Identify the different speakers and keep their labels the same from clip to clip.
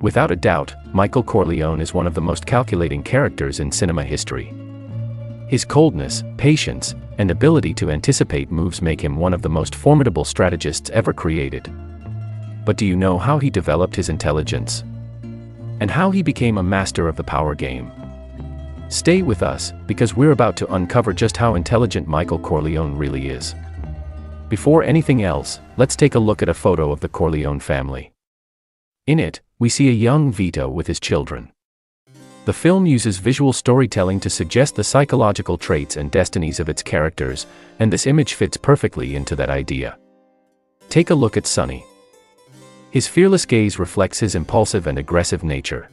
Speaker 1: Without a doubt, Michael Corleone is one of the most calculating characters in cinema history. His coldness, patience, and ability to anticipate moves make him one of the most formidable strategists ever created. But do you know how he developed his intelligence? And how he became a master of the power game? Stay with us, because we're about to uncover just how intelligent Michael Corleone really is. Before anything else, let's take a look at a photo of the Corleone family. In it, we see a young Vito with his children. The film uses visual storytelling to suggest the psychological traits and destinies of its characters, and this image fits perfectly into that idea. Take a look at Sonny. His fearless gaze reflects his impulsive and aggressive nature.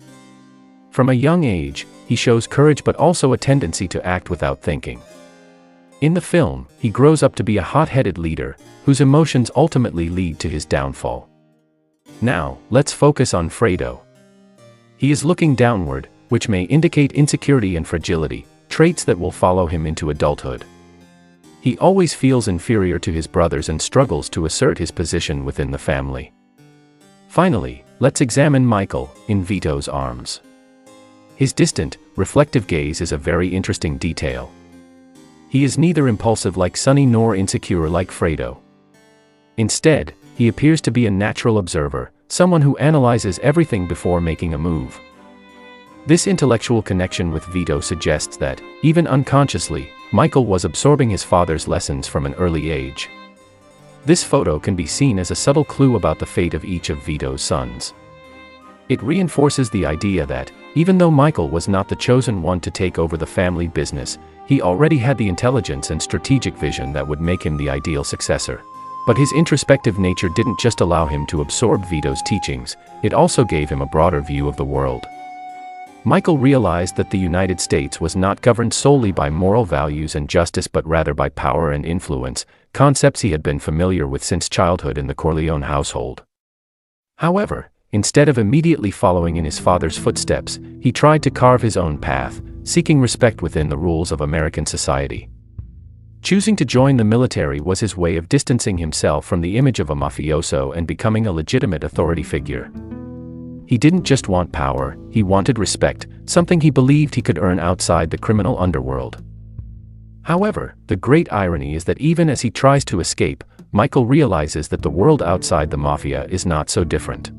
Speaker 1: From a young age, he shows courage but also a tendency to act without thinking. In the film, he grows up to be a hot-headed leader, whose emotions ultimately lead to his downfall. Now, let's focus on Fredo. He is looking downward, which may indicate insecurity and fragility, traits that will follow him into adulthood. He always feels inferior to his brothers and struggles to assert his position within the family. Finally, let's examine Michael, in Vito's arms. His distant, reflective gaze is a very interesting detail. He is neither impulsive like Sonny nor insecure like Fredo. Instead, he appears to be a natural observer, someone who analyzes everything before making a move. This intellectual connection with Vito suggests that, even unconsciously, Michael was absorbing his father's lessons from an early age. This photo can be seen as a subtle clue about the fate of each of Vito's sons. It reinforces the idea that, even though Michael was not the chosen one to take over the family business, he already had the intelligence and strategic vision that would make him the ideal successor. But his introspective nature didn't just allow him to absorb Vito's teachings, it also gave him a broader view of the world. Michael realized that the United States was not governed solely by moral values and justice but rather by power and influence, concepts he had been familiar with since childhood in the Corleone household. However, instead of immediately following in his father's footsteps, he tried to carve his own path, seeking respect within the rules of American society. Choosing to join the military was his way of distancing himself from the image of a mafioso and becoming a legitimate authority figure. He didn't just want power, he wanted respect, something he believed he could earn outside the criminal underworld. However, the great irony is that even as he tries to escape, Michael realizes that the world outside the mafia is not so different.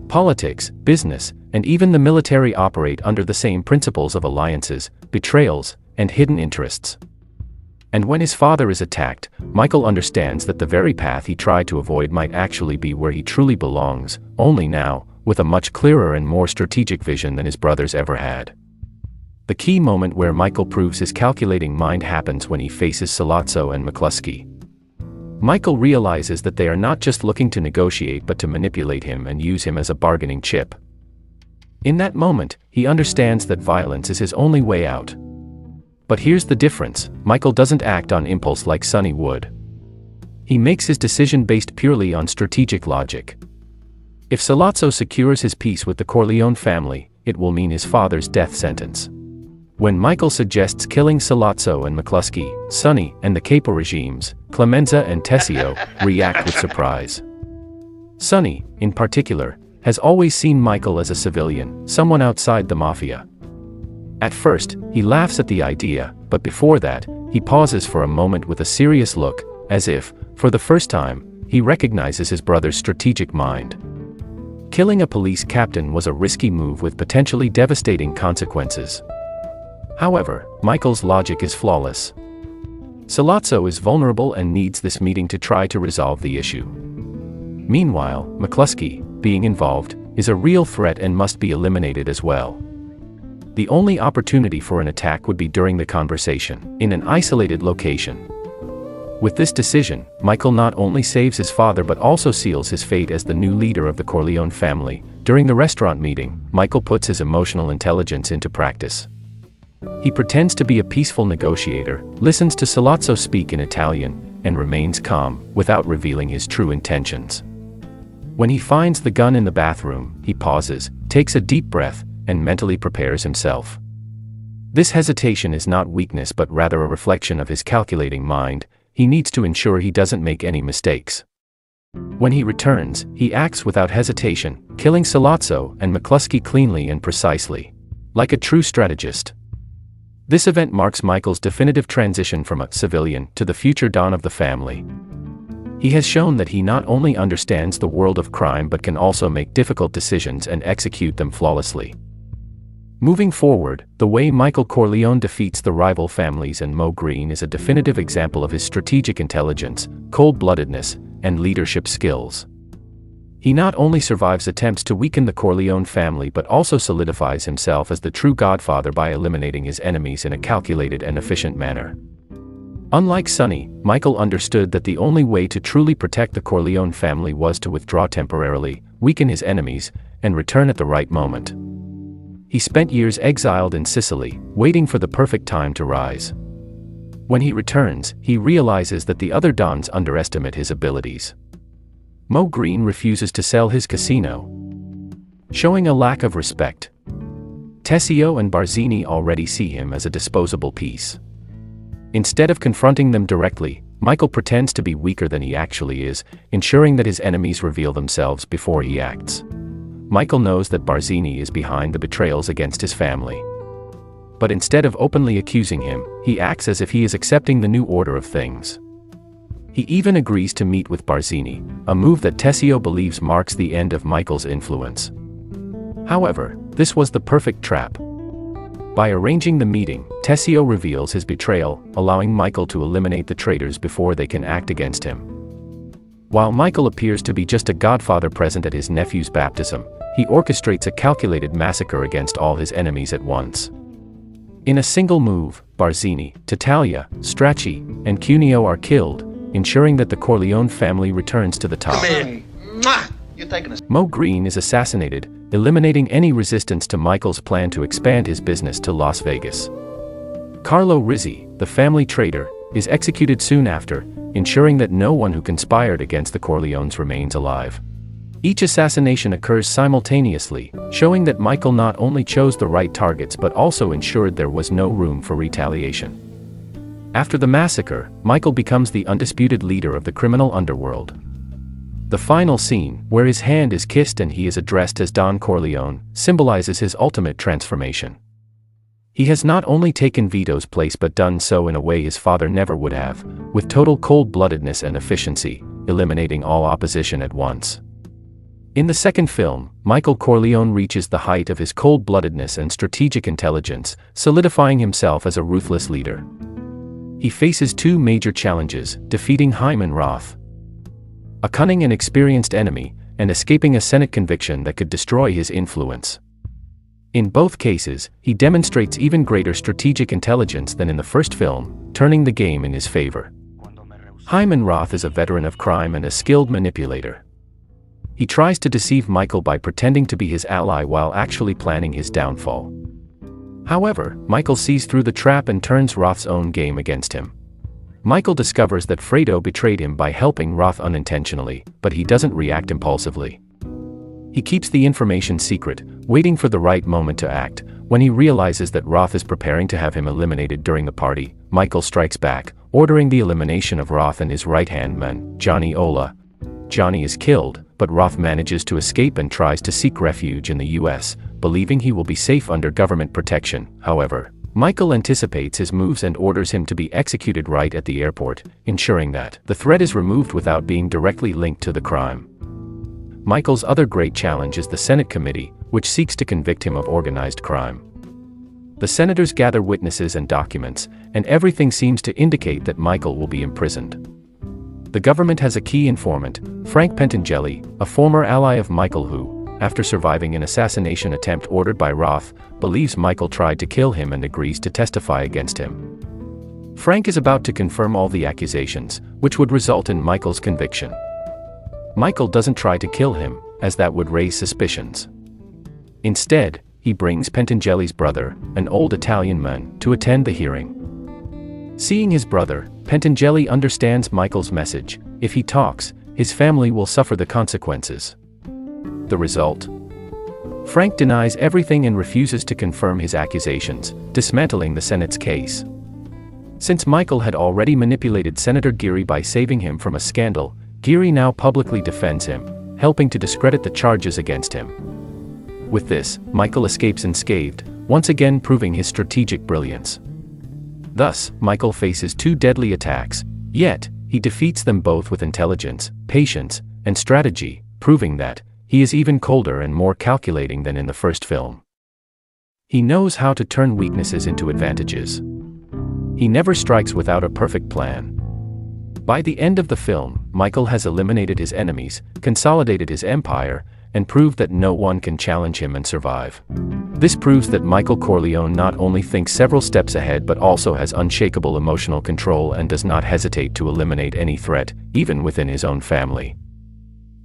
Speaker 1: Politics, business, and even the military operate under the same principles of alliances, betrayals, and hidden interests. And when his father is attacked, Michael understands that the very path he tried to avoid might actually be where he truly belongs, only now, with a much clearer and more strategic vision than his brothers ever had. The key moment where Michael proves his calculating mind happens when he faces Sollozzo and McCluskey. Michael realizes that they are not just looking to negotiate but to manipulate him and use him as a bargaining chip. In that moment, he understands that violence is his only way out. But here's the difference, Michael doesn't act on impulse like Sonny would. He makes his decision based purely on strategic logic. If Sollozzo secures his peace with the Corleone family, it will mean his father's death sentence. When Michael suggests killing Sollozzo and McCluskey, Sonny and the Capo regimes, Clemenza and Tessio, react with surprise. Sonny, in particular, has always seen Michael as a civilian, someone outside the mafia. At first, he laughs at the idea, but before that, he pauses for a moment with a serious look, as if, for the first time, he recognizes his brother's strategic mind. Killing a police captain was a risky move with potentially devastating consequences. However, Michael's logic is flawless. Sollozzo is vulnerable and needs this meeting to try to resolve the issue. Meanwhile, McCluskey, being involved, is a real threat and must be eliminated as well. The only opportunity for an attack would be during the conversation, in an isolated location. With this decision, Michael not only saves his father but also seals his fate as the new leader of the Corleone family. During the restaurant meeting, Michael puts his emotional intelligence into practice. He pretends to be a peaceful negotiator, listens to Sollozzo speak in Italian, and remains calm, without revealing his true intentions. When he finds the gun in the bathroom, he pauses, takes a deep breath, and mentally prepares himself. This hesitation is not weakness but rather a reflection of his calculating mind. He needs to ensure he doesn't make any mistakes. When he returns, he acts without hesitation, killing Sollozzo and McCluskey cleanly and precisely. Like a true strategist. This event marks Michael's definitive transition from a civilian to the future Don of the family. He has shown that he not only understands the world of crime but can also make difficult decisions and execute them flawlessly. Moving forward, the way Michael Corleone defeats the rival families and Moe Greene is a definitive example of his strategic intelligence, cold-bloodedness, and leadership skills. He not only survives attempts to weaken the Corleone family but also solidifies himself as the true Godfather by eliminating his enemies in a calculated and efficient manner. Unlike Sonny, Michael understood that the only way to truly protect the Corleone family was to withdraw temporarily, weaken his enemies, and return at the right moment. He spent years exiled in Sicily, waiting for the perfect time to rise. When he returns, he realizes that the other Dons underestimate his abilities. Moe Greene refuses to sell his casino, showing a lack of respect. Tessio and Barzini already see him as a disposable piece. Instead of confronting them directly, Michael pretends to be weaker than he actually is, ensuring that his enemies reveal themselves before he acts. Michael knows that Barzini is behind the betrayals against his family. But instead of openly accusing him, he acts as if he is accepting the new order of things. He even agrees to meet with Barzini, a move that Tessio believes marks the end of Michael's influence. However, this was the perfect trap. By arranging the meeting, Tessio reveals his betrayal, allowing Michael to eliminate the traitors before they can act against him. While Michael appears to be just a godfather present at his nephew's baptism, he orchestrates a calculated massacre against all his enemies at once. In a single move, Barzini, Tattaglia, Strachey, and Cuneo are killed, ensuring that the Corleone family returns to the top. Moe Greene is assassinated, eliminating any resistance to Michael's plan to expand his business to Las Vegas. Carlo Rizzi, the family traitor, is executed soon after, ensuring that no one who conspired against the Corleones remains alive. Each assassination occurs simultaneously, showing that Michael not only chose the right targets but also ensured there was no room for retaliation. After the massacre, Michael becomes the undisputed leader of the criminal underworld. The final scene, where his hand is kissed and he is addressed as Don Corleone, symbolizes his ultimate transformation. He has not only taken Vito's place but done so in a way his father never would have, with total cold-bloodedness and efficiency, eliminating all opposition at once. In the second film, Michael Corleone reaches the height of his cold-bloodedness and strategic intelligence, solidifying himself as a ruthless leader. He faces two major challenges: defeating Hyman Roth, a cunning and experienced enemy, and escaping a Senate conviction that could destroy his influence. In both cases, he demonstrates even greater strategic intelligence than in the first film, turning the game in his favor. Hyman Roth is a veteran of crime and a skilled manipulator. He tries to deceive Michael by pretending to be his ally while actually planning his downfall. However, Michael sees through the trap and turns Roth's own game against him. Michael discovers that Fredo betrayed him by helping Roth unintentionally, but he doesn't react impulsively. He keeps the information secret, waiting for the right moment to act. When he realizes that Roth is preparing to have him eliminated during the party, Michael strikes back, ordering the elimination of Roth and his right-hand man, Johnny Ola. Johnny is killed, but Roth manages to escape and tries to seek refuge in the US, believing he will be safe under government protection. However, Michael anticipates his moves and orders him to be executed right at the airport, ensuring that the threat is removed without being directly linked to the crime. Michael's other great challenge is the Senate committee, which seeks to convict him of organized crime. The senators gather witnesses and documents, and everything seems to indicate that Michael will be imprisoned. The government has a key informant, Frank Pentangeli, a former ally of Michael who, after surviving an assassination attempt ordered by Roth, believes Michael tried to kill him and agrees to testify against him. Frank is about to confirm all the accusations, which would result in Michael's conviction. Michael doesn't try to kill him, as that would raise suspicions. Instead, he brings Pentangeli's brother, an old Italian man, to attend the hearing. Seeing his brother, Pentangeli understands Michael's message: if he talks, his family will suffer the consequences. The result? Frank denies everything and refuses to confirm his accusations, dismantling the Senate's case. Since Michael had already manipulated Senator Geary by saving him from a scandal, Geary now publicly defends him, helping to discredit the charges against him. With this, Michael escapes unscathed, once again proving his strategic brilliance. Thus, Michael faces 2 deadly attacks, yet he defeats them both with intelligence, patience, and strategy, proving that he is even colder and more calculating than in the first film. He knows how to turn weaknesses into advantages. He never strikes without a perfect plan. By the end of the film, Michael has eliminated his enemies, consolidated his empire, and proved that no one can challenge him and survive. This proves that Michael Corleone not only thinks several steps ahead but also has unshakable emotional control and does not hesitate to eliminate any threat, even within his own family.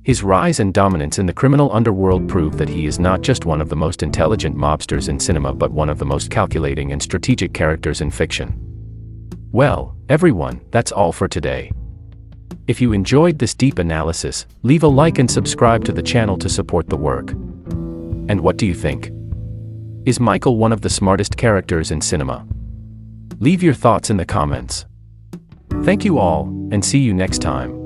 Speaker 1: His rise and dominance in the criminal underworld prove that he is not just one of the most intelligent mobsters in cinema but one of the most calculating and strategic characters in fiction. Well, everyone, that's all for today. If you enjoyed this deep analysis, leave a like and subscribe to the channel to support the work. And what do you think? Is Michael one of the smartest characters in cinema? Leave your thoughts in the comments. Thank you all, and see you next time.